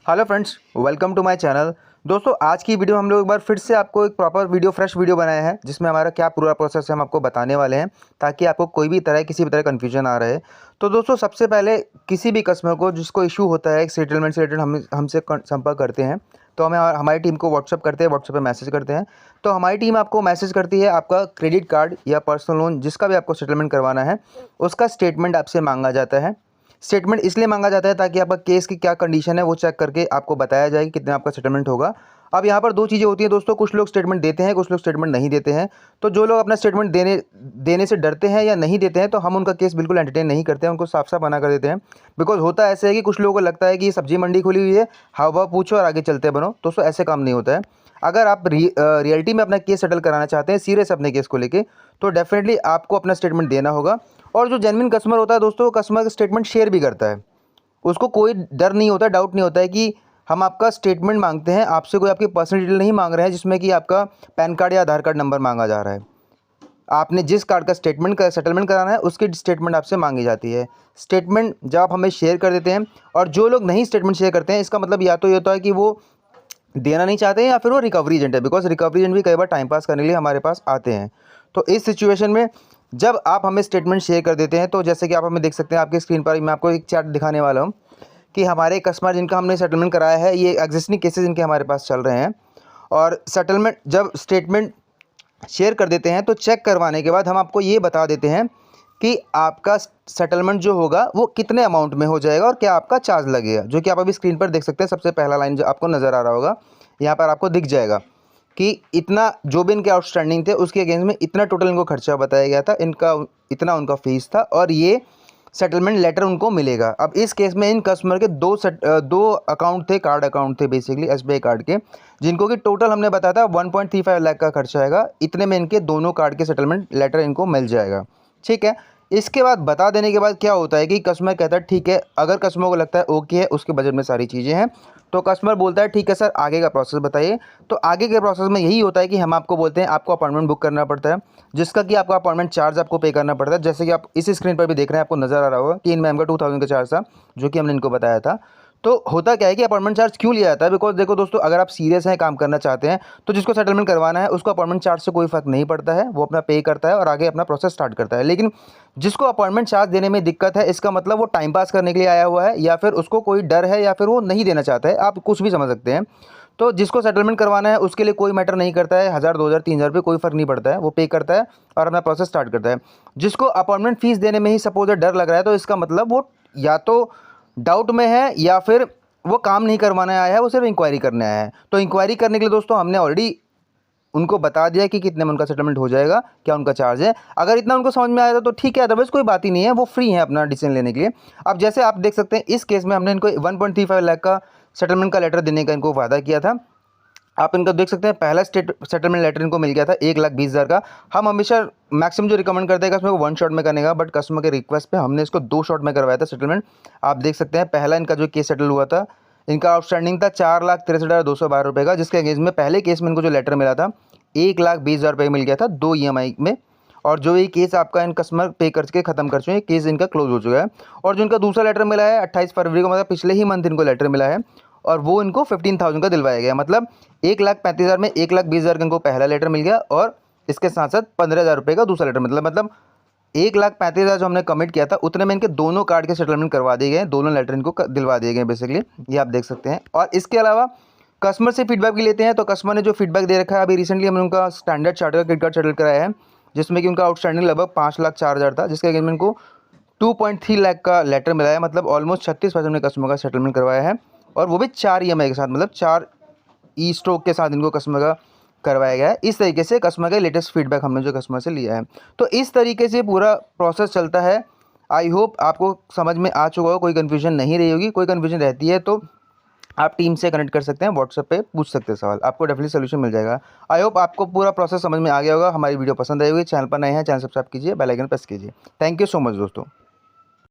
Hello friends, welcome to my channel. दोस्तों, आज की वीडियो हम लोग एक बार फिर से आपको एक प्रॉपर वीडियो फ्रेश वीडियो बनाया है, जिसमें हमारा क्या पूरा प्रोसेस है हम आपको बताने वाले हैं, ताकि आपको कोई भी तरह किसी भी तरह कन्फ्यूजन आ रहे। तो दोस्तों, सबसे पहले किसी भी कस्टमर को जिसको इशू होता है एक सेटलमेंट से रिलेटेड हमसे संपर्क करते हैं, तो हमें हमारी टीम को व्हाट्सअप करते हैं, व्हाट्सअप पे मैसेज करते हैं। तो हमारी टीम आपको मैसेज करती है, आपका क्रेडिट कार्ड या पर्सनल लोन जिसका भी आपको सेटलमेंट करवाना है उसका स्टेटमेंट आपसे मांगा जाता है। स्टेटमेंट इसलिए मांगा जाता है ताकि आपका केस की क्या कंडीशन है वो चेक करके आपको बताया जाए कि कितना आपका सेटलमेंट होगा। अब यहाँ पर दो चीज़ें होती हैं दोस्तों, कुछ लोग स्टेटमेंट देते हैं, कुछ लोग स्टेटमेंट नहीं देते हैं। तो जो लोग अपना स्टेटमेंट देने से डरते हैं या नहीं देते हैं, तो हम उनका केस बिल्कुल एंटरटेन नहीं करते हैं, उनको साफ साफ मना कर देते हैं। बिकॉज होता ऐसे है कि कुछ लोगों को लगता है कि ये सब्जी मंडी खुली हुई है, हाव भाव पूछो और आगे चलते बनो। दोस्तों, ऐसे काम नहीं होता है। अगर आप रियलिटी में अपना केस सेटल कराना चाहते हैं, सीरियस अपने केस को लेके, तो डेफिनेटली आपको अपना स्टेटमेंट देना होगा। और जो जेन्युइन कस्टमर होता है दोस्तों, वो कस्टमर का स्टेटमेंट शेयर भी करता है। उसको कोई डर नहीं होता, डाउट नहीं होता है कि हम आपका स्टेटमेंट मांगते हैं, आपसे कोई आपकी पर्सनल डिटेल नहीं मांग रहे हैं जिसमें कि आपका पैन कार्ड या आधार कार्ड नंबर मांगा जा रहा है। आपने जिस कार्ड का स्टेटमेंट का सेटलमेंट कराना है उसकी स्टेटमेंट आपसे मांगी जाती है। स्टेटमेंट जब आप हमें शेयर कर देते हैं, और जो लोग नहीं स्टेटमेंट शेयर करते हैं, इसका मतलब या तो ये होता है कि वो देना नहीं चाहते हैं या फिर वो रिकवरी एजेंट है। बिकॉज रिकवरी एजेंट भी कई बार टाइम पास करने के लिए हमारे पास आते हैं। तो इस सिचुएशन में जब आप हमें स्टेटमेंट शेयर कर देते हैं, तो जैसे कि आप हमें देख सकते हैं आपकी स्क्रीन पर, मैं आपको एक चार्ट दिखाने वाला हूँ कि हमारे कस्टमर जिनका हमने सेटलमेंट कराया है, ये एग्जिस्टिंग केसेस इनके हमारे पास चल रहे हैं। और सेटलमेंट जब स्टेटमेंट शेयर कर देते हैं, तो चेक करवाने के बाद हम आपको ये बता देते हैं कि आपका सेटलमेंट जो होगा वो कितने अमाउंट में हो जाएगा और क्या आपका चार्ज लगेगा, जो कि आप अभी स्क्रीन पर देख सकते हैं। सबसे पहला लाइन जो आपको नज़र आ रहा होगा, यहाँ पर आपको दिख जाएगा कि इतना जो भी इनके आउटस्टैंडिंग थे उसके अगेंस्ट में इतना टोटल इनको खर्चा बताया गया था, इनका इतना उनका फीस था, और ये सेटलमेंट लेटर उनको मिलेगा। अब इस केस में इन कस्टमर के दो अकाउंट थे, कार्ड अकाउंट थे बेसिकली एसबीआई कार्ड के, जिनको कि टोटल हमने बताया था 1.35 लाख का खर्चा आएगा। इतने में इनके दोनों कार्ड के सेटलमेंट लेटर इनको मिल जाएगा। ठीक है। इसके बाद बता देने के बाद क्या होता है कि कस्टमर कहता है ठीक है, अगर कस्टमर को लगता है ओके है, उसके बजट में सारी चीज़ें हैं, तो कस्टमर बोलता है ठीक है सर, आगे का प्रोसेस बताइए। तो आगे के प्रोसेस में यही होता है कि हम आपको बोलते हैं आपको अपॉइंटमेंट बुक करना पड़ता है, जिसका कि आपका अपॉइंटमेंट चार्ज आपको पे करना पड़ता है। जैसे कि आप इस स्क्रीन पर भी देख रहे हैं, आपको नज़र आ रहा होगा कि इन मैम का 2000 का चार्ज था, जो कि हमने इनको बताया था। तो होता क्या है कि अपॉइंटमेंट चार्ज क्यों लिया जाता है? बिकॉज देखो दोस्तों, अगर आप सीरियस हैं, काम करना चाहते हैं, तो जिसको सेटलमेंट करवाना है उसको अपॉइंटमेंट चार्ज से कोई फर्क नहीं पड़ता है, वो अपना पे करता है और आगे अपना प्रोसेस स्टार्ट करता है। लेकिन जिसको अपॉइंटमेंट चार्ज देने में दिक्कत है, इसका मतलब वो टाइम पास करने के लिए आया हुआ है, या फिर उसको कोई डर है, या फिर वो नहीं देना चाहता है, आप कुछ भी समझ सकते हैं। तो जिसको सेटलमेंट करवाना है उसके लिए कोई मैटर नहीं करता है, 1000 2000 3000 रुपये कोई फर्क नहीं पड़ता है, वो पे करता है और अपना प्रोसेस स्टार्ट करता है। जिसको अपॉइंटमेंट फीस देने में ही सपोज डर लग रहा है, तो इसका मतलब वो या तो डाउट में है या फिर वो काम नहीं करवाने आया है, वो सिर्फ इंक्वायरी करने आया है। तो इंक्वायरी करने के लिए दोस्तों हमने ऑलरेडी उनको बता दिया कि कितने में उनका सेटलमेंट हो जाएगा, क्या उनका चार्ज है। अगर इतना उनको समझ में आया था तो ठीक है, अदरवाइज कोई बात ही नहीं है, वो फ्री है अपना डिसीजन लेने के लिए। अब जैसे आप देख सकते हैं, इस केस में हमने इनको 1.35 लाख का सेटलमेंट का लेटर देने का इनको वादा किया था। आप इनको देख सकते हैं, पहला सेटलमेंट लेटर इनको मिल गया था 1,20,000 का। हम हमेशा मैक्सिमम जो रिकमेंड करते हैं कस्टमर को 1 शॉट में करने का, बट कस्टमर के रिक्वेस्ट पे हमने इसको 2 शॉट में करवाया था सेटलमेंट। आप देख सकते हैं, पहला इनका जो केस सेटल हुआ था, इनका आउटस्टैंडिंग था 4,63,212 रुपये का, जिसके अगेंस्ट में पहले केस में इनको जो लेटर मिला था 1,20,000 रुपये मिल गया था 2 EMI में। और जो ये केस आपका इन कस्टमर पे करके ख़त्म कर चुके हैं, केस इनका क्लोज हो चुका है। और जो इनका दूसरा लेटर मिला है 28 फरवरी को, मतलब पिछले ही मंथ इनको लेटर मिला है, और वो इनको 15,000 का दिलवाया गया। मतलब 1,35,000 में 1,20,000 का इनको पहला लेटर मिल गया, और इसके साथ साथ 15,000 रुपये का दूसरा लेटर। मतलब 1,35,000 जो हमने कमिट किया था, उतने में इनके दोनों कार्ड के सेटलमेंट करवा दिए गए, दोनों लेटर इनको दिलवा दिए गए बेसिकली, ये आप देख सकते हैं। और इसके अलावा कस्टमर से फीडबैक भी लेते हैं। तो कस्टमर ने जो फीडबैक दे रखा है, अभी रिसेंटली हमने उनका स्टैंडर्ड चार्टर का क्रेडिट कार्ड सेटल कराया है, जिसमें कि उनका आउटस्टैंडिंग लगभग 5,04,000 था, जिसके अगेंस्ट को 2.3 लाख का लेटर मिला है। मतलब ऑलमोस्ट 36% ने कस्टमर का सेटलमेंट करवाया है, और वो भी 4 EMI के साथ, मतलब 4 ई स्ट्रोक के साथ इनको कस्टमर का करवाया गया है। इस तरीके से कस्टमर का लेटेस्ट फीडबैक हमने जो कस्टमर से लिया है, तो इस तरीके से पूरा प्रोसेस चलता है। आई होप आपको समझ में आ चुका होगा, कोई कन्फ्यूजन नहीं रही होगी। कोई कन्फ्यूजन रहती है तो आप टीम से कनेक्ट कर सकते हैं, व्हाट्सएप पे पूछ सकते हैं सवाल, आपको डेफिनेटली सोल्यूशन मिल जाएगा। आई होप आपको पूरा प्रोसेस समझ में आ गया होगा। हमारी वीडियो पसंद आई होगी, चैनल पर नए हैं चैनल सब्सक्राइब कीजिए, बेल आइकन प्रेस कीजिए। थैंक यू सो मच दोस्तों।